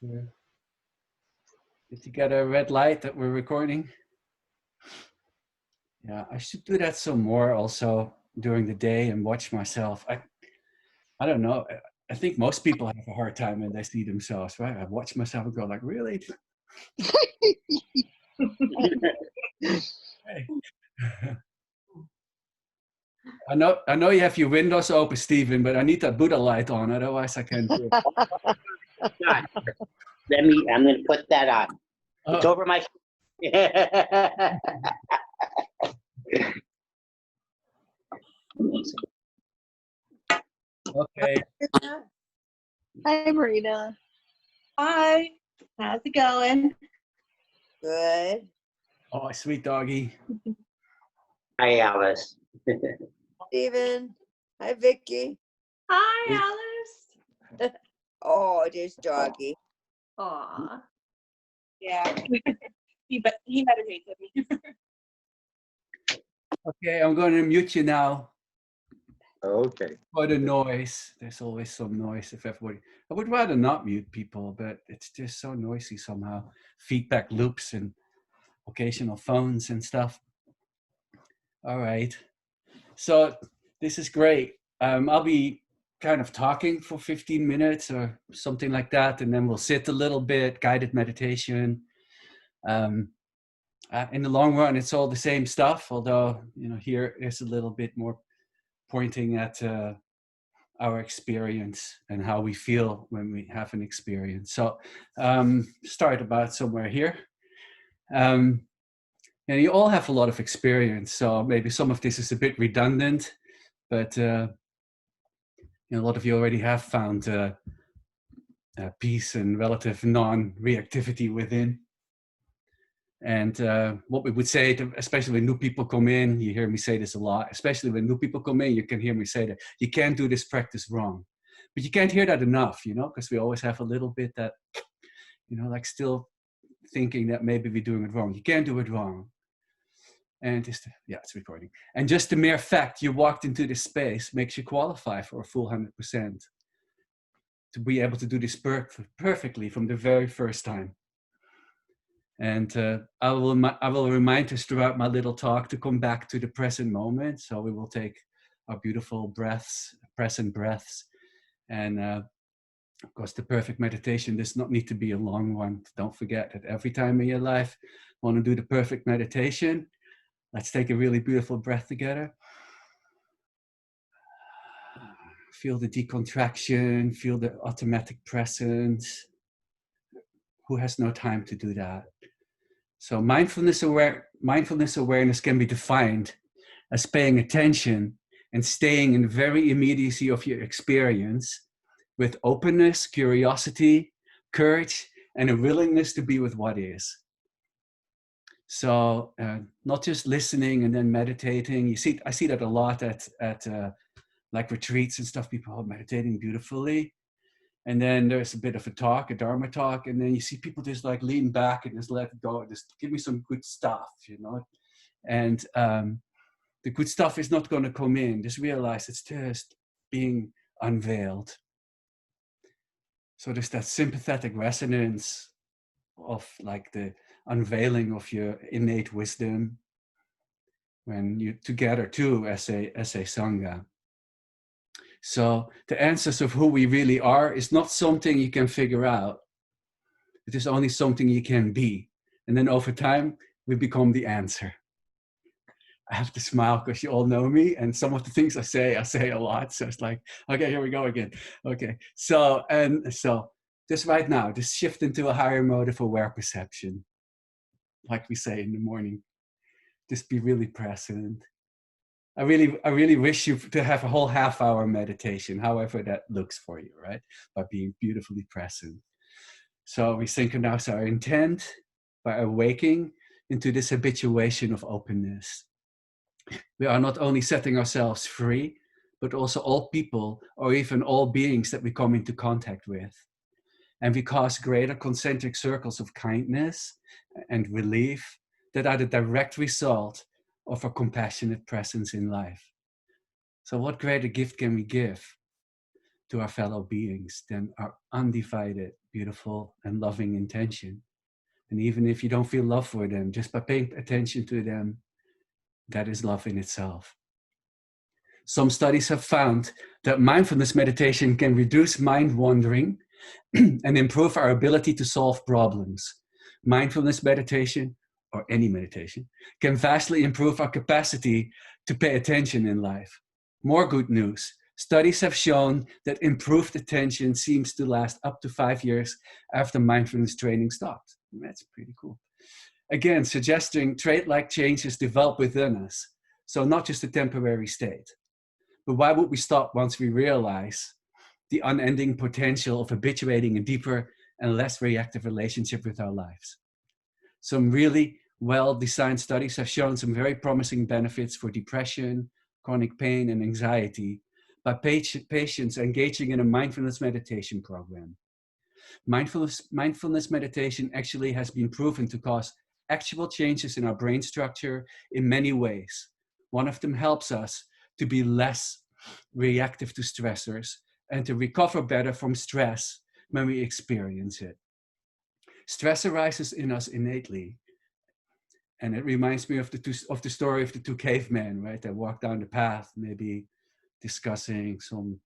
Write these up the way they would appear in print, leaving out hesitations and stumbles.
Did you get a red light that we're recording? Yeah, I should do that some more also during the day and watch myself. I don't know. I think most people have a hard time when they see themselves, right? I watch myself and go like, really? Hey. I know you have your windows open, Stephen, but I need that Buddha light on, otherwise I can't do it. I'm going to put that on. It's over my. Okay. Hi, Marina. Hi. How's it going? Good. Oh, sweet doggy. Hi, Alice. Steven. Hi, Vicky. Hi, Alice. Oh, there's doggy. Aw. Yeah. he meditates with me. Okay, I'm going to mute you now. Okay. For the noise. There's always some noise if everybody. I would rather not mute people, but it's just so noisy somehow. Feedback loops and occasional phones and stuff. All right. So this is great. I'll be kind of talking for 15 minutes or something like that, and then we'll sit a little bit, guided meditation. In the long run, it's all the same stuff, although, here is a little bit more pointing at our experience and how we feel when we have an experience. So start about somewhere here. And you all have a lot of experience, so maybe some of this is a bit redundant, but a lot of you already have found peace and relative non-reactivity within. And what we would say, especially when new people come in, you hear me say this a lot, especially when new people come in, you can hear me say that you can't do this practice wrong. But you can't hear that enough, because we always have a little bit that, like still thinking that maybe we're doing it wrong. You can't do it wrong. And it's recording. And just the mere fact you walked into this space makes you qualify for a full 100%. To be able to do this perfectly from the very first time. And I will remind us throughout my little talk to come back to the present moment. So we will take our beautiful breaths, present breaths. And of course, the perfect meditation does not need to be a long one. Don't forget that every time in your life you want to do the perfect meditation, let's take a really beautiful breath together. Feel the decontraction, feel the automatic presence. Who has no time to do that? So mindfulness awareness can be defined as paying attention and staying in the very immediacy of your experience with openness, curiosity, courage, and a willingness to be with what is. So not just listening and then meditating. I see that a lot at like retreats and stuff. People are meditating beautifully. And then there's a bit of a talk, a Dharma talk, and then you see people just like lean back and just let it go, just give me some good stuff, And the good stuff is not going to come in. Just realize it's just being unveiled. So there's that sympathetic resonance of like the unveiling of your innate wisdom when you together too as a Sangha. So the answers of who we really are is not something you can figure out. It is only something you can be. And then over time, we become the answer. I have to smile because you all know me. And some of the things I say a lot. So it's like, okay, here we go again. Okay. So just right now, just shift into a higher mode of aware perception. Like we say in the morning, just be really present. I really wish you to have a whole half-hour meditation, however that looks for you, right? By being beautifully present. So we synchronize our intent by awaking into this habituation of openness. We are not only setting ourselves free, but also all people or even all beings that we come into contact with. And we cause greater concentric circles of kindness and relief that are the direct result of a compassionate presence in life. So what greater gift can we give to our fellow beings than our undivided, beautiful and loving intention. And even if you don't feel love for them, just by paying attention to them, that is love in itself. Some studies have found that mindfulness meditation can reduce mind wandering and improve our ability to solve problems. Mindfulness meditation, or any meditation, can vastly improve our capacity to pay attention in life. More good news. Studies have shown that improved attention seems to last up to 5 years after mindfulness training stopped. That's pretty cool. Again, suggesting trait-like changes develop within us. So not just a temporary state. But why would we stop once we realize the unending potential of habituating a deeper and less reactive relationship with our lives? Some really well-designed studies have shown some very promising benefits for depression, chronic pain, and anxiety by patients engaging in a mindfulness meditation program. Mindfulness meditation actually has been proven to cause actual changes in our brain structure in many ways. One of them helps us to be less reactive to stressors and to recover better from stress when we experience it. Stress arises in us innately. And it reminds me of the story of the two cavemen, right? That walk down the path, maybe discussing some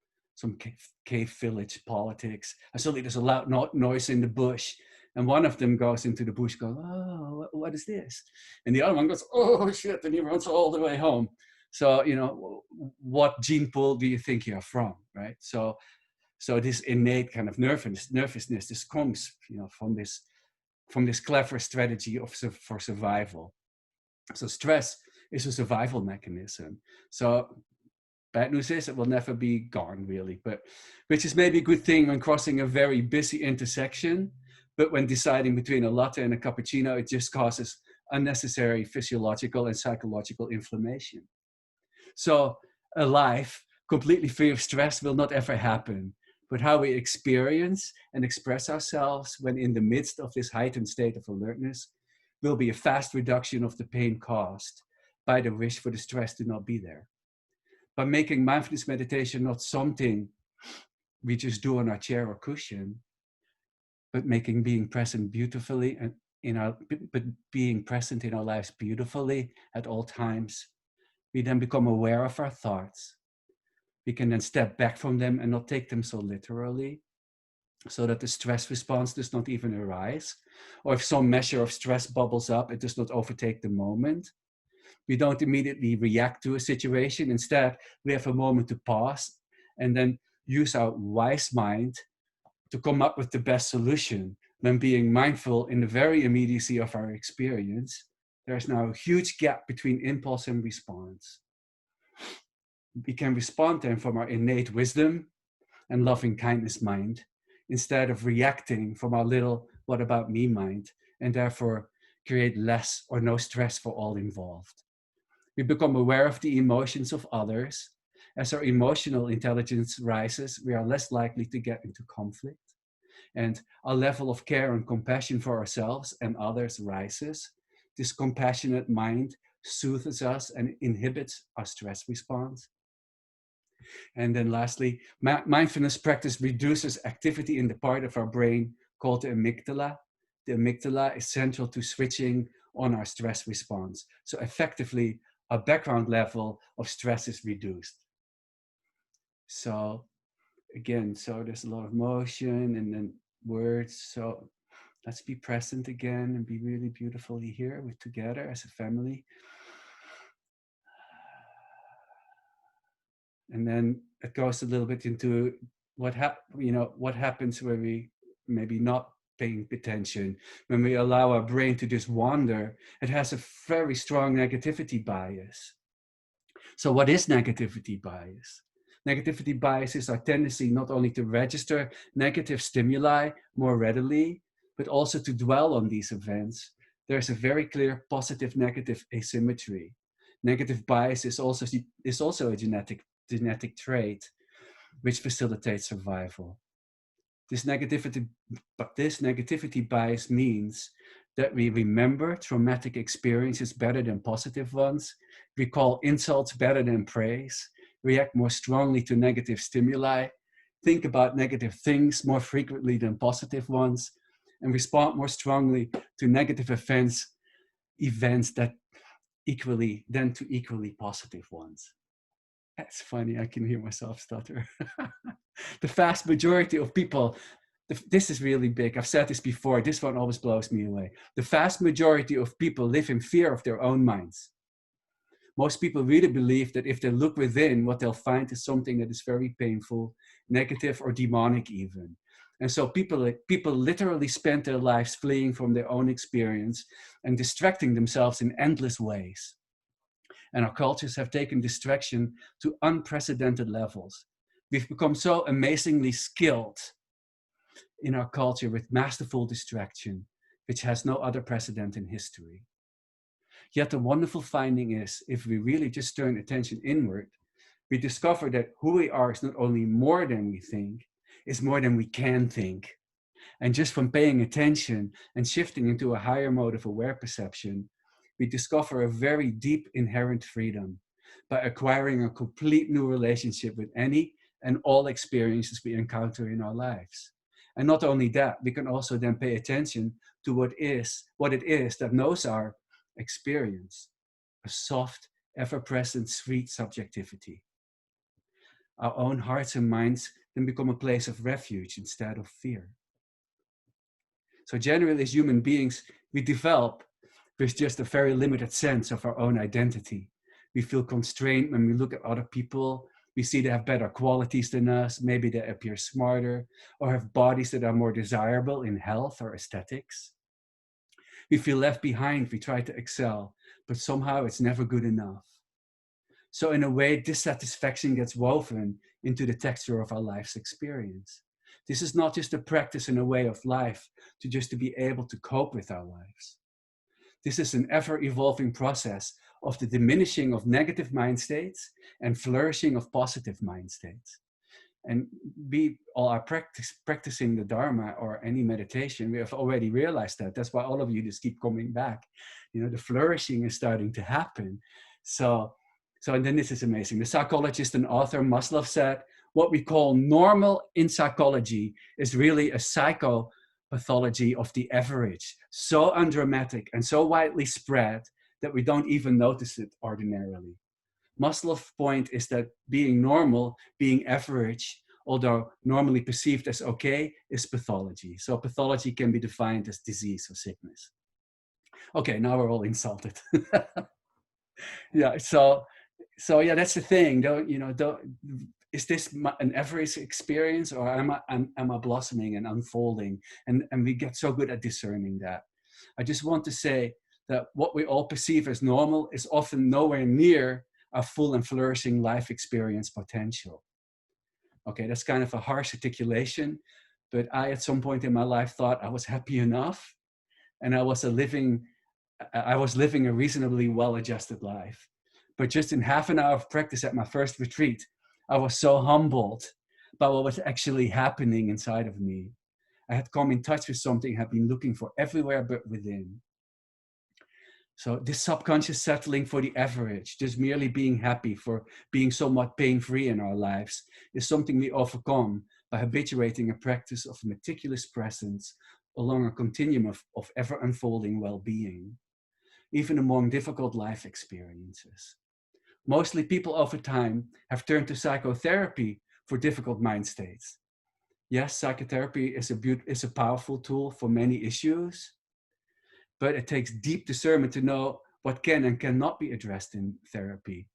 cave village politics. And suddenly there's a loud noise in the bush. And one of them goes into the bush, goes, "Oh, what is this?" And the other one goes, "Oh, shit," and he runs all the way home. So, you know, what gene pool do you think you're from, right? So this innate kind of nervousness, this comes, you know, from this clever strategy for survival. So stress is a survival mechanism. So bad news is it will never be gone, really, but which is maybe a good thing when crossing a very busy intersection. But when deciding between a latte and a cappuccino, it just causes unnecessary physiological and psychological inflammation. So a life completely free of stress will not ever happen. But how we experience and express ourselves when in the midst of this heightened state of alertness will be a fast reduction of the pain caused by the wish for the stress to not be there. By making mindfulness meditation not something we just do on our chair or cushion, but making being present beautifully and being present in our lives beautifully at all times, we then become aware of our thoughts. We can then step back from them and not take them so literally, so that the stress response does not even arise. Or if some measure of stress bubbles up, it does not overtake the moment. We don't immediately react to a situation. Instead, we have a moment to pause and then use our wise mind to come up with the best solution. When being mindful in the very immediacy of our experience, there's now a huge gap between impulse and response. We can respond then from our innate wisdom and loving kindness mind, instead of reacting from our little what about me mind, and therefore create less or no stress for all involved. We become aware of the emotions of others. As our emotional intelligence rises, we are less likely to get into conflict. And our level of care and compassion for ourselves and others rises. This compassionate mind soothes us and inhibits our stress response. And then lastly, mindfulness practice reduces activity in the part of our brain called the amygdala. The amygdala is central to switching on our stress response. So effectively, our background level of stress is reduced. So again, so there's a lot of motion and then words. So let's be present again and be really beautifully here together as a family. And then it goes a little bit into what happens when we maybe not paying attention, when we allow our brain to just wander. It has a very strong negativity bias. So what is negativity bias? Negativity bias is our tendency not only to register negative stimuli more readily, but also to dwell on these events. There's a very clear positive-negative asymmetry. Negative bias is also a genetic trait which facilitates survival. This negativity bias means that we remember traumatic experiences better than positive ones, recall insults better than praise, react more strongly to negative stimuli, think about negative things more frequently than positive ones, and respond more strongly to negative events that to equally positive ones. That's funny, I can hear myself stutter. The vast majority of people, this is really big, I've said this before, this one always blows me away. The vast majority of people live in fear of their own minds. Most people really believe that if they look within, what they'll find is something that is very painful, negative, or demonic even. And so people literally spend their lives fleeing from their own experience and distracting themselves in endless ways. And our cultures have taken distraction to unprecedented levels. We've become so amazingly skilled in our culture with masterful distraction, which has no other precedent in history. Yet the wonderful finding is, if we really just turn attention inward, we discover that who we are is not only more than we think, it's more than we can think. And just from paying attention and shifting into a higher mode of aware perception, we discover a very deep inherent freedom by acquiring a complete new relationship with any and all experiences we encounter in our lives. And not only that, we can also then pay attention to what it is that knows our experience, a soft, ever-present, sweet subjectivity. Our own hearts and minds then become a place of refuge instead of fear. So generally as human beings, we develop with just a very limited sense of our own identity. We feel constrained when we look at other people. We see they have better qualities than us. Maybe they appear smarter or have bodies that are more desirable in health or aesthetics. We feel left behind. We try to excel, but somehow it's never good enough. So in a way, dissatisfaction gets woven into the texture of our life's experience. This is not just a practice and a way of life to be able to cope with our lives. This is an ever-evolving process of the diminishing of negative mind states and flourishing of positive mind states. And we all are practicing the Dharma or any meditation. We have already realized that. That's why all of you just keep coming back. You know, the flourishing is starting to happen. So and then this is amazing. The psychologist and author Maslow said, what we call normal in psychology is really a psychopathology of the average, so undramatic and so widely spread that we don't even notice it ordinarily. Maslow's point is that being normal, being average, although normally perceived as okay, is pathology. So pathology can be defined as disease or sickness. Okay, now we're all insulted. Yeah, so yeah, that's the thing. Is this an average experience, or am I blossoming and unfolding? And we get so good at discerning that. I just want to say that what we all perceive as normal is often nowhere near our full and flourishing life experience potential. Okay, that's kind of a harsh articulation, but I at some point in my life thought I was happy enough, and I was living a reasonably well-adjusted life. But just in half an hour of practice at my first retreat, I was so humbled by what was actually happening inside of me. I had come in touch with something I had been looking for everywhere but within. So this subconscious settling for the average, just merely being happy for being somewhat pain-free in our lives, is something we overcome by habituating a practice of meticulous presence along a continuum of ever-unfolding well-being, even among difficult life experiences. Mostly people over time have turned to psychotherapy for difficult mind states. Yes, psychotherapy is a powerful tool for many issues, but it takes deep discernment to know what can and cannot be addressed in therapy.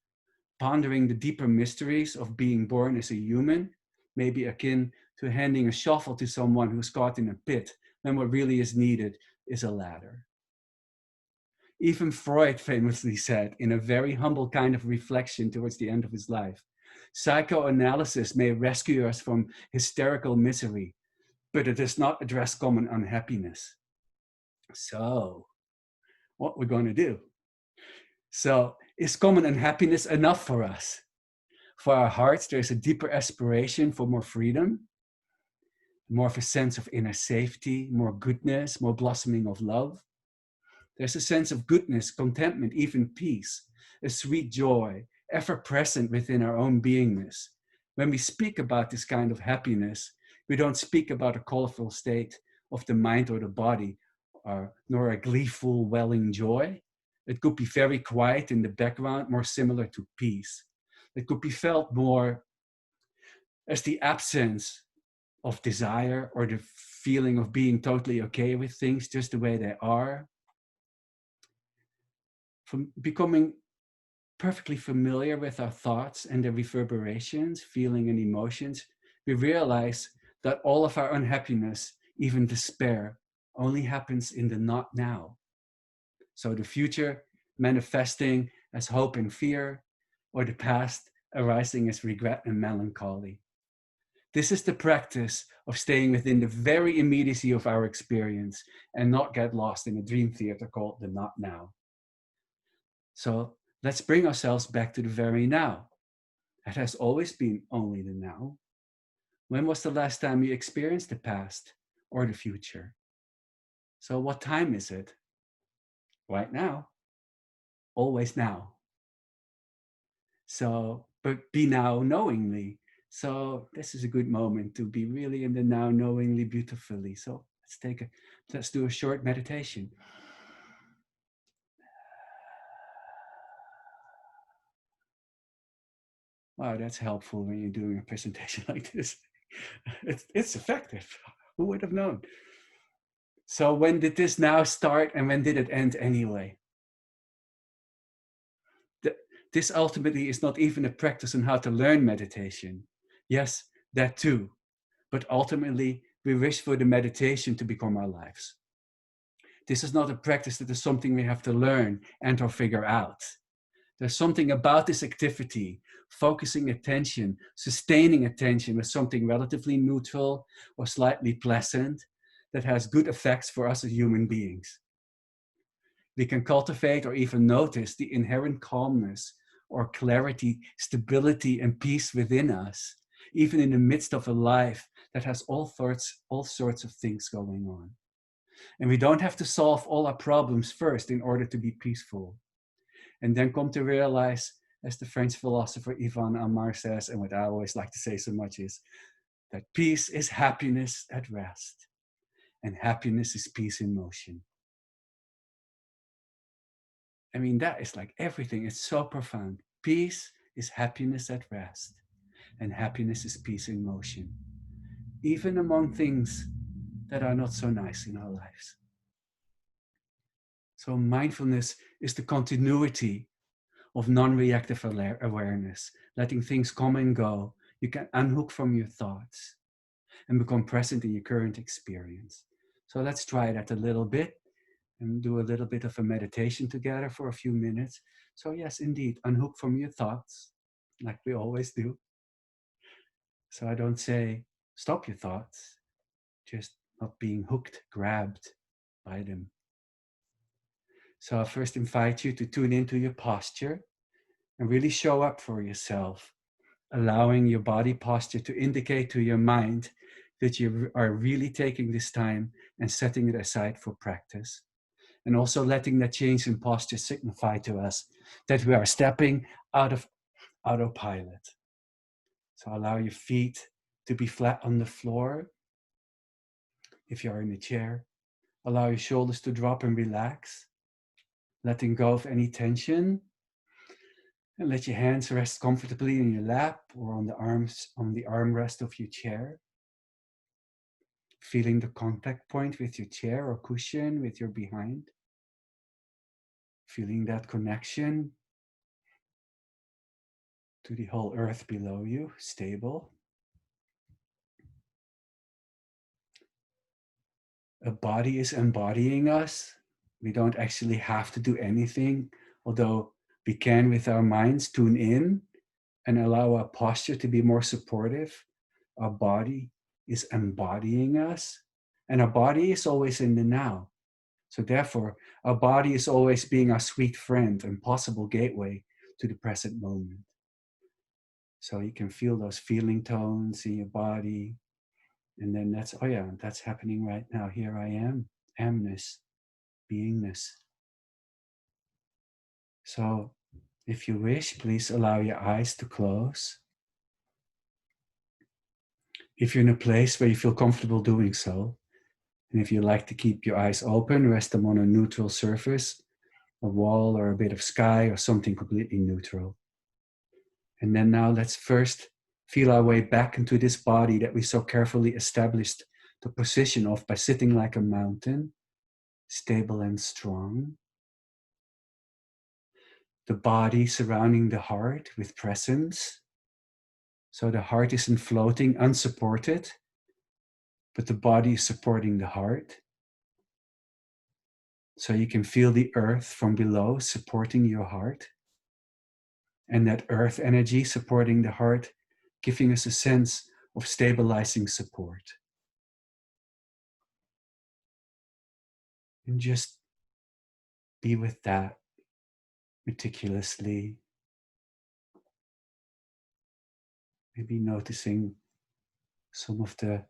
Pondering the deeper mysteries of being born as a human may be akin to handing a shovel to someone who's caught in a pit when what really is needed is a ladder. Even Freud famously said, in a very humble kind of reflection towards the end of his life, psychoanalysis may rescue us from hysterical misery, but it does not address common unhappiness. So, what we're going to do? So, is common unhappiness enough for us? For our hearts, there's a deeper aspiration for more freedom, more of a sense of inner safety, more goodness, more blossoming of love. There's a sense of goodness, contentment, even peace, a sweet joy, ever present within our own beingness, When we speak about this kind of happiness, we don't speak about a colorful state of the mind or the body, nor a gleeful, welling joy. It could be very quiet in the background, more similar to peace. It could be felt more as the absence of desire or the feeling of being totally okay with things just the way they are. From becoming perfectly familiar with our thoughts and their reverberations, feeling and emotions, we realize that all of our unhappiness, even despair, only happens in the not now. So the future manifesting as hope and fear, or the past arising as regret and melancholy. This is the practice of staying within the very immediacy of our experience and not get lost in a dream theater called the not now. So let's bring ourselves back to the very now. It has always been only the now. When was the last time you experienced the past or the future? So what time is it? Right now. Always now. So, but be now knowingly. So this is a good moment to be really in the now knowingly beautifully. So let's do a short meditation. Wow, that's helpful when you're doing a presentation like this. It's effective. Who would have known? So when did this now start and when did it end anyway? This ultimately is not even a practice on how to learn meditation. Yes, that too. But ultimately, we wish for the meditation to become our lives. This is not a practice that is something we have to learn and or figure out. There's something about this activity, focusing attention, sustaining attention with something relatively neutral or slightly pleasant, that has good effects for us as human beings. We can cultivate or even notice the inherent calmness or clarity, stability, and peace within us, even in the midst of a life that has all sorts of things going on. And we don't have to solve all our problems first in order to be peaceful. And then come to realize, as the French philosopher Ivan Amar says, and what I always like to say so much is, that peace is happiness at rest, and happiness is peace in motion. I mean, that is like everything. It's so profound. Peace is happiness at rest, and happiness is peace in motion, even among things that are not so nice in our lives. So mindfulness is the continuity of non-reactive awareness, letting things come and go. You can unhook from your thoughts and become present in your current experience. So let's try that a little bit and do a little bit of a meditation together for a few minutes. So yes, indeed, unhook from your thoughts, like we always do. So I don't say, stop your thoughts, just not being hooked, grabbed by them. So I first invite you to tune into your posture and really show up for yourself, allowing your body posture to indicate to your mind that you are really taking this time and setting it aside for practice. And also letting that change in posture signify to us that we are stepping out of autopilot. So allow your feet to be flat on the floor. If you are in a chair, allow your shoulders to drop and relax, letting go of any tension. And let your hands rest comfortably in your lap or on the armrest of your chair. Feeling the contact point with your chair or cushion with your behind. Feeling that connection to the whole earth below you, stable. A body is embodying us. We don't actually have to do anything, although we can with our minds tune in and allow our posture to be more supportive. Our body is embodying us, and our body is always in the now. So therefore, our body is always being our sweet friend and possible gateway to the present moment. So you can feel those feeling tones in your body. And then that's happening right now. Here I am, amness, beingness. So if you wish, please allow your eyes to close. If you're in a place where you feel comfortable doing so, and if you like to keep your eyes open, rest them on a neutral surface, a wall or a bit of sky or something completely neutral. And then now let's first feel our way back into this body that we so carefully established the position of by sitting like a mountain, stable and strong. The body surrounding the heart with presence. So the heart isn't floating unsupported, but the body is supporting the heart. So you can feel the earth from below supporting your heart. And that earth energy supporting the heart, giving us a sense of stabilizing support. And just be with that meticulously. Maybe noticing some of the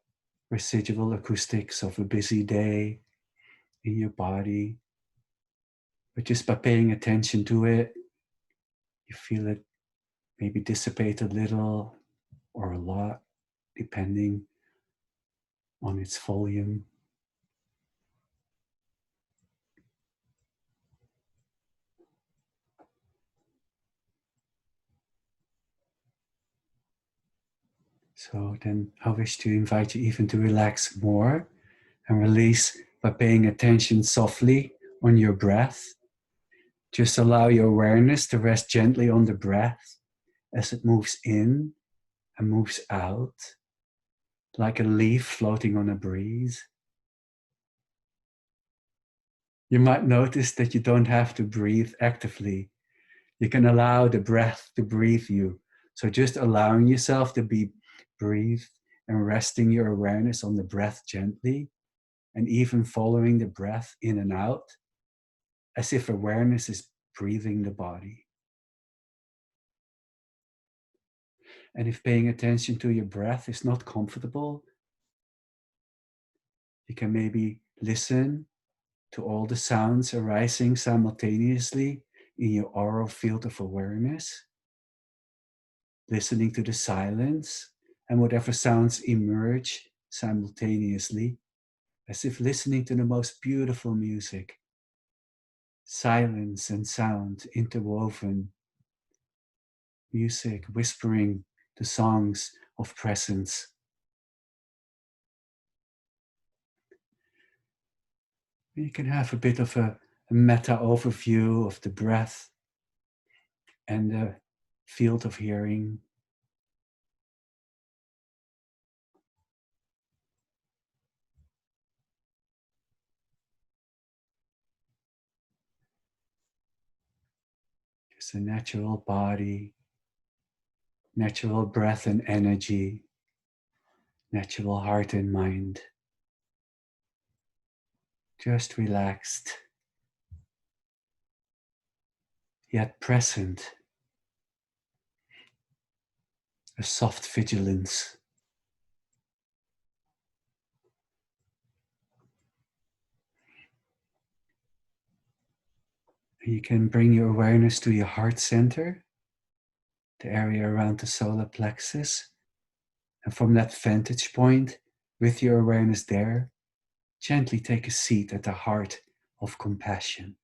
residual acoustics of a busy day in your body. But just by paying attention to it, you feel it maybe dissipate a little or a lot, depending on its volume. So then I wish to invite you even to relax more and release by paying attention softly on your breath. Just allow your awareness to rest gently on the breath as it moves in and moves out, like a leaf floating on a breeze. You might notice that you don't have to breathe actively. You can allow the breath to breathe you. So just allowing yourself to be breathed and resting your awareness on the breath gently, and even following the breath in and out, as if awareness is breathing the body. And if paying attention to your breath is not comfortable, you can maybe listen to all the sounds arising simultaneously in your aural field of awareness, listening to the silence and whatever sounds emerge simultaneously, as if listening to the most beautiful music. Silence and sound interwoven, music whispering the songs of presence. You can have a bit of a meta overview of the breath and the field of hearing. Just a natural body, natural breath and energy, natural heart and mind. Just relaxed, yet present. A soft vigilance. And you can bring your awareness to your heart center, the area around the solar plexus. And from that vantage point, with your awareness there, gently take a seat at the heart of compassion.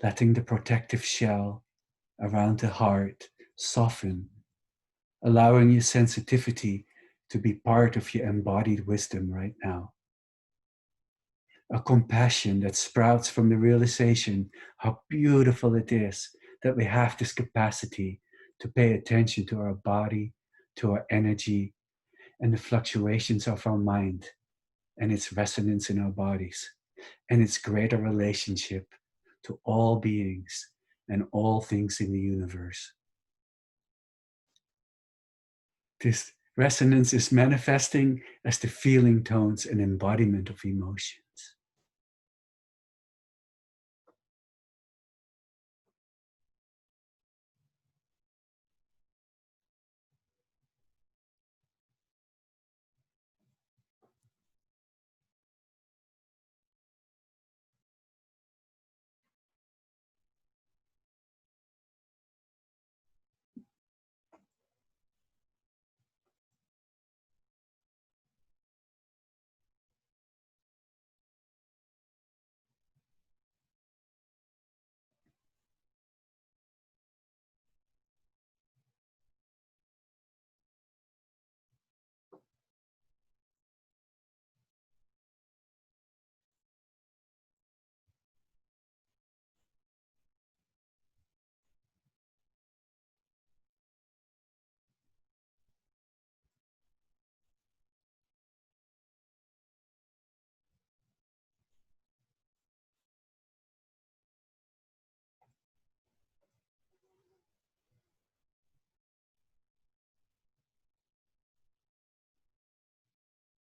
Letting the protective shell around the heart soften, allowing your sensitivity to be part of your embodied wisdom right now. A compassion that sprouts from the realization how beautiful it is that we have this capacity to pay attention to our body, to our energy, and the fluctuations of our mind and its resonance in our bodies, and its greater relationship to all beings and all things in the universe. This resonance is manifesting as the feeling tones and embodiment of emotions.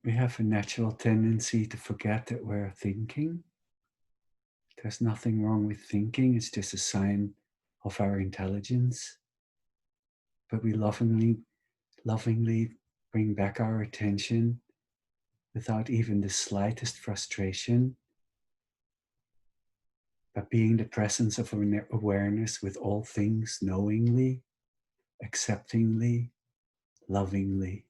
We have a natural tendency to forget that we're thinking. There's nothing wrong with thinking, it's just a sign of our intelligence. But we lovingly bring back our attention without even the slightest frustration, but being the presence of awareness with all things knowingly, acceptingly, lovingly.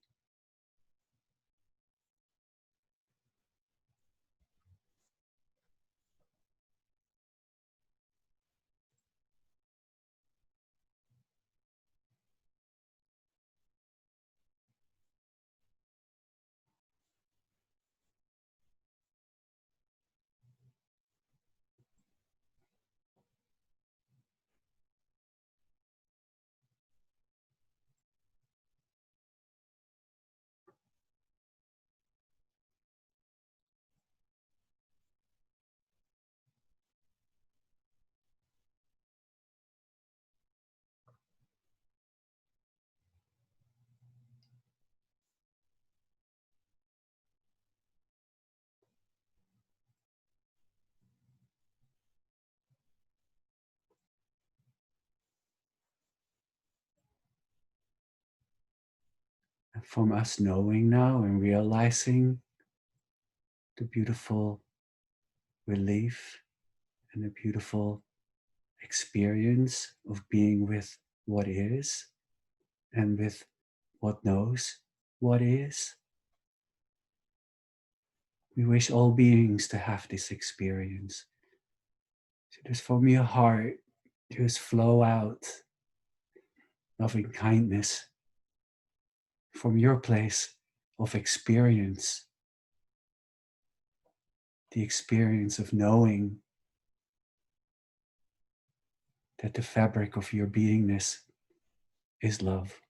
And from us knowing now and realizing the beautiful relief and the beautiful experience of being with what is and with what knows what is. We wish all beings to have this experience. So just from your heart, just flow out loving kindness from your place of experience, the experience of knowing that the fabric of your beingness is love.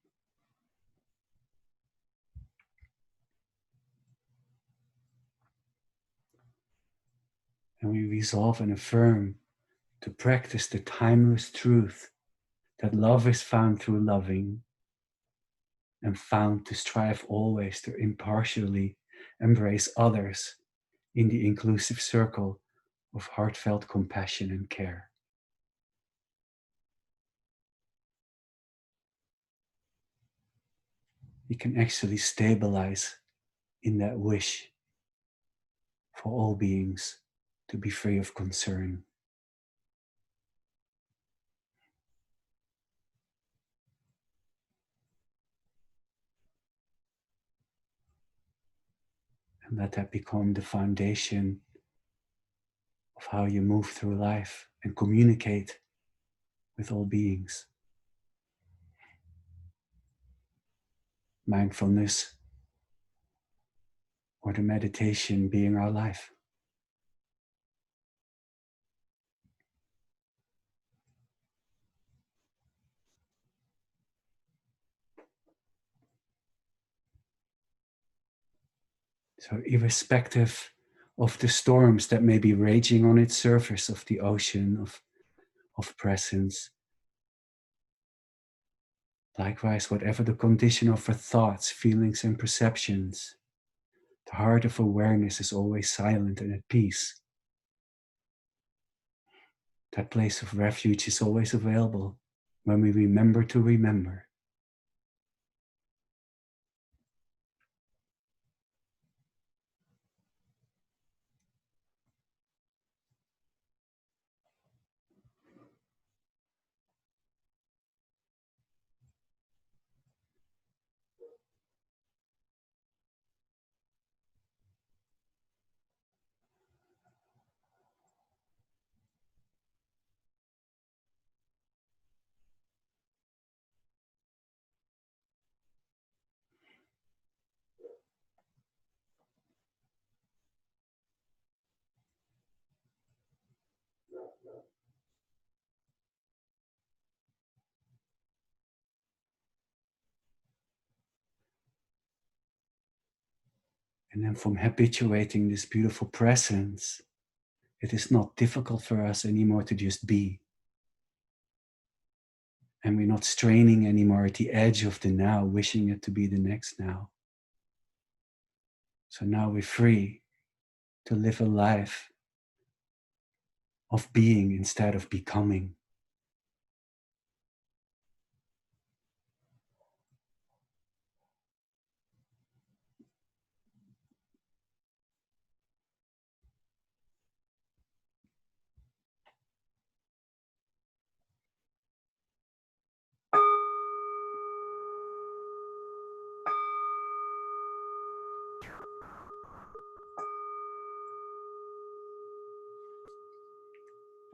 And we resolve and affirm to practice the timeless truth that love is found through loving and found to strive always to impartially embrace others in the inclusive circle of heartfelt compassion and care. You can actually stabilize in that wish for all beings to be free of concern. And let that become the foundation of how you move through life and communicate with all beings. Mindfulness or the meditation being our life. So irrespective of the storms that may be raging on its surface of the ocean of presence, likewise, whatever the condition of our thoughts, feelings, and perceptions, the heart of awareness is always silent and at peace. That place of refuge is always available when we remember to remember. And then from habituating this beautiful presence, it is not difficult for us anymore to just be. And we're not straining anymore at the edge of the now, wishing it to be the next now. So now we're free to live a life of being instead of becoming.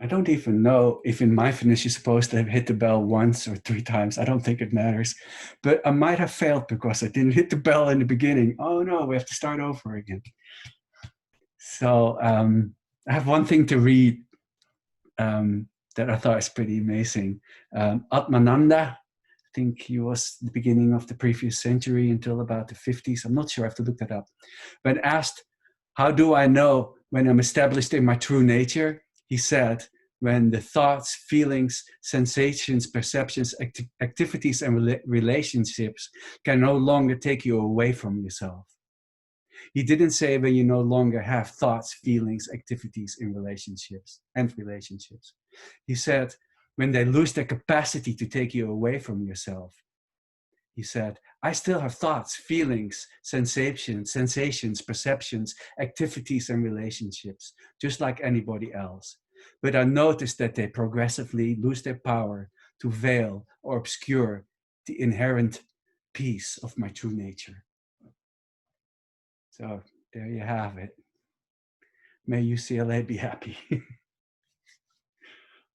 I don't even know if in mindfulness you're supposed to hit the bell once or 3 times. I don't think it matters. But I might have failed because I didn't hit the bell in the beginning. Oh no, we have to start over again. So I have one thing to read that I thought is pretty amazing. Atmananda, I think he was the beginning of the previous century until about the 50s. I'm not sure, I have to look that up. When asked, how do I know when I'm established in my true nature? He said, when the thoughts, feelings, sensations, perceptions, activities, and relationships can no longer take you away from yourself. He didn't say when you no longer have thoughts, feelings, activities in relationships. He said when they lose their capacity to take you away from yourself. He said, I still have thoughts, feelings, sensations, perceptions, activities, and relationships, just like anybody else. But I noticed that they progressively lose their power to veil or obscure the inherent peace of my true nature. So there you have it. May UCLA be happy.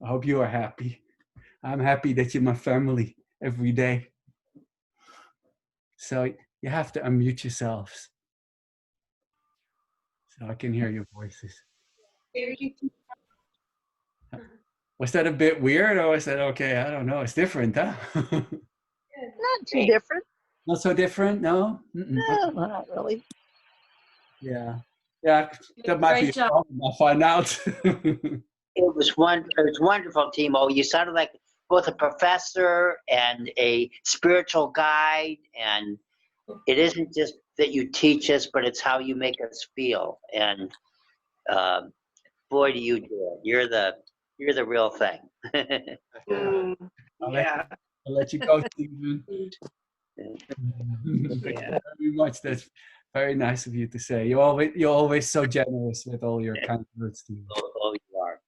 I hope you are happy. I'm happy that you're my family every day. So you have to unmute yourselves so I can hear your voices. Was that a bit weird or was that okay? I don't know. It's different, huh? Not too different. Not so different, no? No, not really. Yeah. Yeah, that might be a problem. I'll find out. It was wonderful, Timo. You sounded like both a professor and a spiritual guide, and it isn't just that you teach us, but it's how you make us feel. And boy, do you do it! You're the real thing. I'll let you go, Stephen. Thank you very much. That's very nice of you to say. You're always so generous with all your kind words, Stephen. Oh, you are.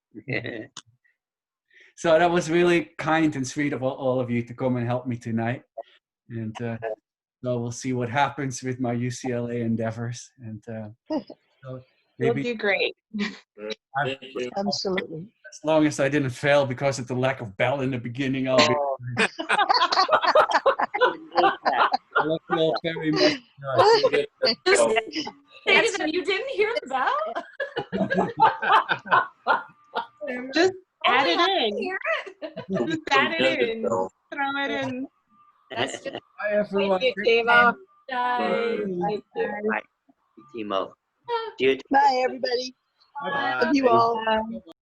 So that was really kind and sweet of all of you to come and help me tonight. And so we'll see what happens with my UCLA endeavors. And so maybe You'll do great. Absolutely. as long as I didn't fail because of the lack of bell in the beginning, I'll be. I love you all very much. Stephen, you didn't hear the bell? Just add it in. Hear it? Just add it in. Throw it in. That's just Bye, everyone. Thank you, Timo. Bye, Timo. Bye, everybody. Bye-bye. Love you all.